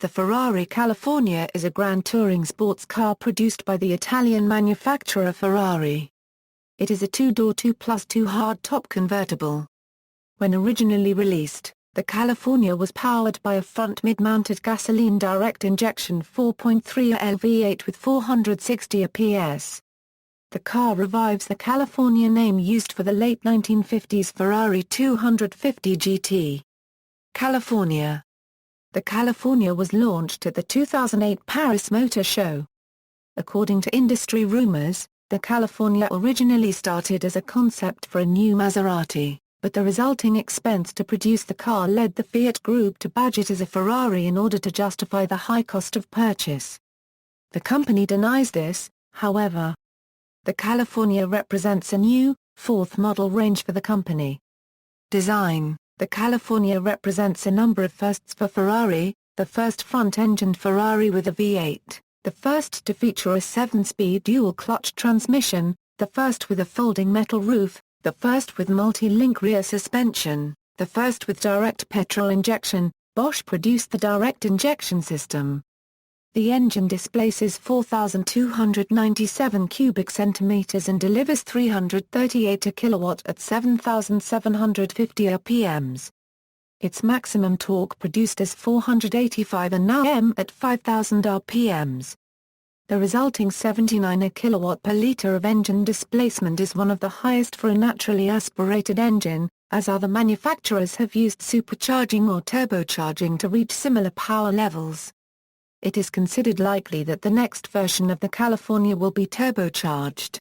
The Ferrari California is a grand touring sports car produced by the Italian manufacturer Ferrari. It is a two-door 2+2 hardtop convertible. When originally released, the California was powered by a front mid-mounted gasoline direct injection 4.3L V8 with 460 PS. The car revives the California name used for the late 1950s Ferrari 250 GT. California. The California was launched at the 2008 Paris Motor Show. According to industry rumors, the California originally started as a concept for a new Maserati, but the resulting expense to produce the car led the Fiat Group to badge it as a Ferrari in order to justify the high cost of purchase. The company denies this, however. The California represents a new, fourth model range for the company. Design. The California represents a number of firsts for Ferrari: the first front-engined Ferrari with a V8, the first to feature a 7-speed dual-clutch transmission, the first with a folding metal roof, the first with multi-link rear suspension, the first with direct petrol injection. Bosch produced the direct injection system. The engine displaces 4,297 cubic centimeters and delivers 338 kW at 7,750 RPMs. Its maximum torque produced is 485 Nm at 5,000 RPMs. The resulting 79 kW per liter of engine displacement is one of the highest for a naturally aspirated engine, as other manufacturers have used supercharging or turbocharging to reach similar power levels. It is considered likely that the next version of the California will be turbocharged.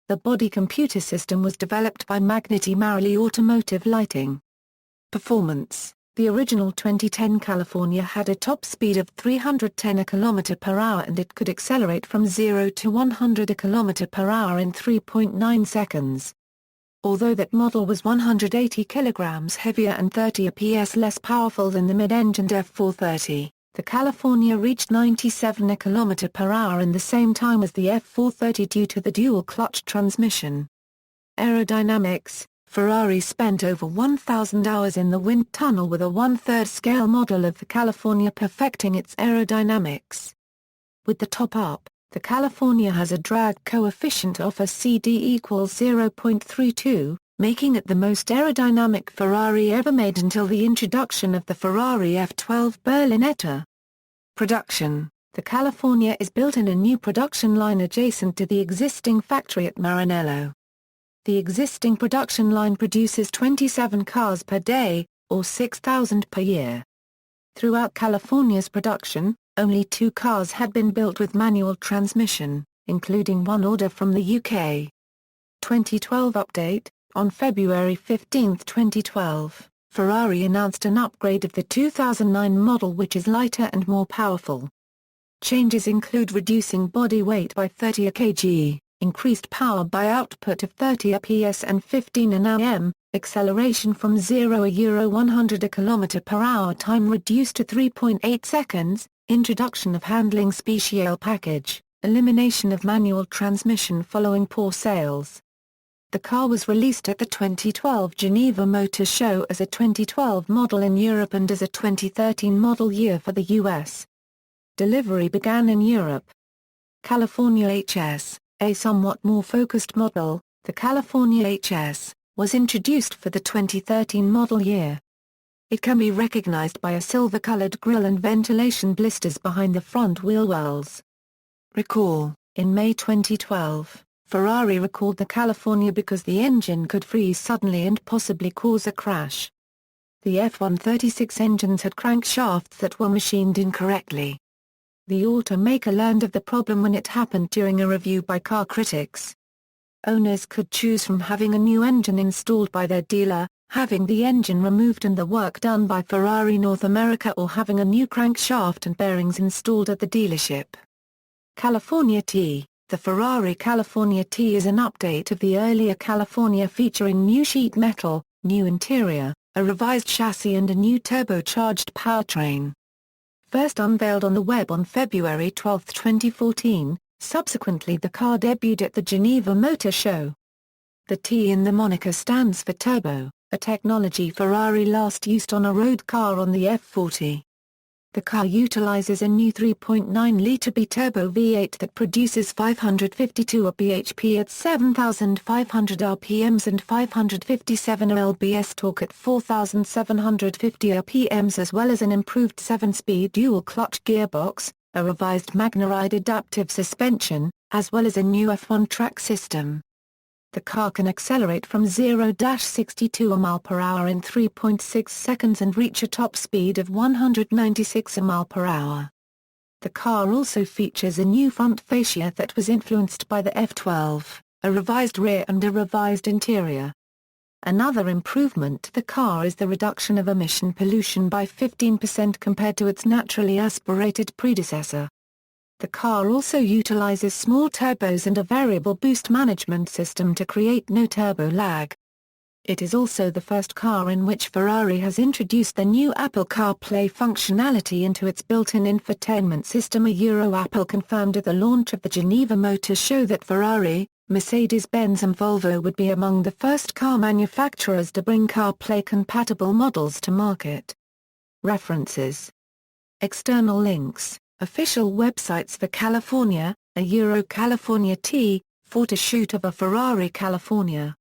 The body computer system was developed by Magneti Marelli Automotive Lighting. Performance. The original 2010 California had a top speed of 310 km/h and it could accelerate from 0 to 100 km/h in 3.9 seconds. Although that model was 180 kg heavier and 30 PS less powerful than the mid-engined F430, the California reached 97 km/h in the same time as the F430 due to the dual-clutch transmission. Aerodynamics. Ferrari spent over 1,000 hours in the wind tunnel with a 1/3 scale model of the California perfecting its aerodynamics. With the top up, the California has a drag coefficient of a CD equals 0.32, making it the most aerodynamic Ferrari ever made until the introduction of the Ferrari F12 Berlinetta. Production. The California is built in a new production line adjacent to the existing factory at Maranello. The existing production line produces 27 cars per day, or 6,000 per year. Throughout California's production, only 2 cars had been built with manual transmission, including one order from the UK. 2012 update. On February 15, 2012, Ferrari announced an upgrade of the 2009 model which is lighter and more powerful. Changes include reducing body weight by 30 kg, increased power by output of 30 PS and 15 Nm, acceleration from 0 to 100 km/h time reduced to 3.8 seconds, introduction of handling special package, elimination of manual transmission following poor sales. The car was released at the 2012 Geneva Motor Show as a 2012 model in Europe and as a 2013 model year for the US. Delivery began in Europe. California HS, a somewhat more focused model, the California HS, was introduced for the 2013 model year. It can be recognized by a silver-colored grille and ventilation blisters behind the front wheel wells. Recall. In May 2012, Ferrari recalled the California because the engine could freeze suddenly and possibly cause a crash. The F136 engines had crankshafts that were machined incorrectly. The automaker learned of the problem when it happened during a review by car critics. Owners could choose from having a new engine installed by their dealer, having the engine removed and the work done by Ferrari North America, or having a new crankshaft and bearings installed at the dealership. California T. The Ferrari California T is an update of the earlier California featuring new sheet metal, new interior, a revised chassis and a new turbocharged powertrain. First unveiled on the web on February 12, 2014, subsequently the car debuted at the Geneva Motor Show. The T in the moniker stands for turbo, a technology Ferrari last used on a road car on the F40. The car utilizes a new 3.9-litre bi-turbo V8 that produces 552 bhp at 7,500 rpms and 557 lbs torque at 4,750 rpms, as well as an improved 7-speed dual-clutch gearbox, a revised MagneRide adaptive suspension, as well as a new F1 track system. The car can accelerate from 0-62 mph in 3.6 seconds and reach a top speed of 196 mph. The car also features a new front fascia that was influenced by the F12, a revised rear and a revised interior. Another improvement to the car is the reduction of emission pollution by 15% compared to its naturally aspirated predecessor. The car also utilizes small turbos and a variable boost management system to create no turbo lag. It is also the first car in which Ferrari has introduced the new Apple CarPlay functionality into its built-in infotainment system. Apple confirmed at the launch of the Geneva Motor Show that Ferrari, Mercedes-Benz and Volvo would be among the first car manufacturers to bring CarPlay-compatible models to market. References. External links. Official websites for California, a California T, photo shoot of a Ferrari California.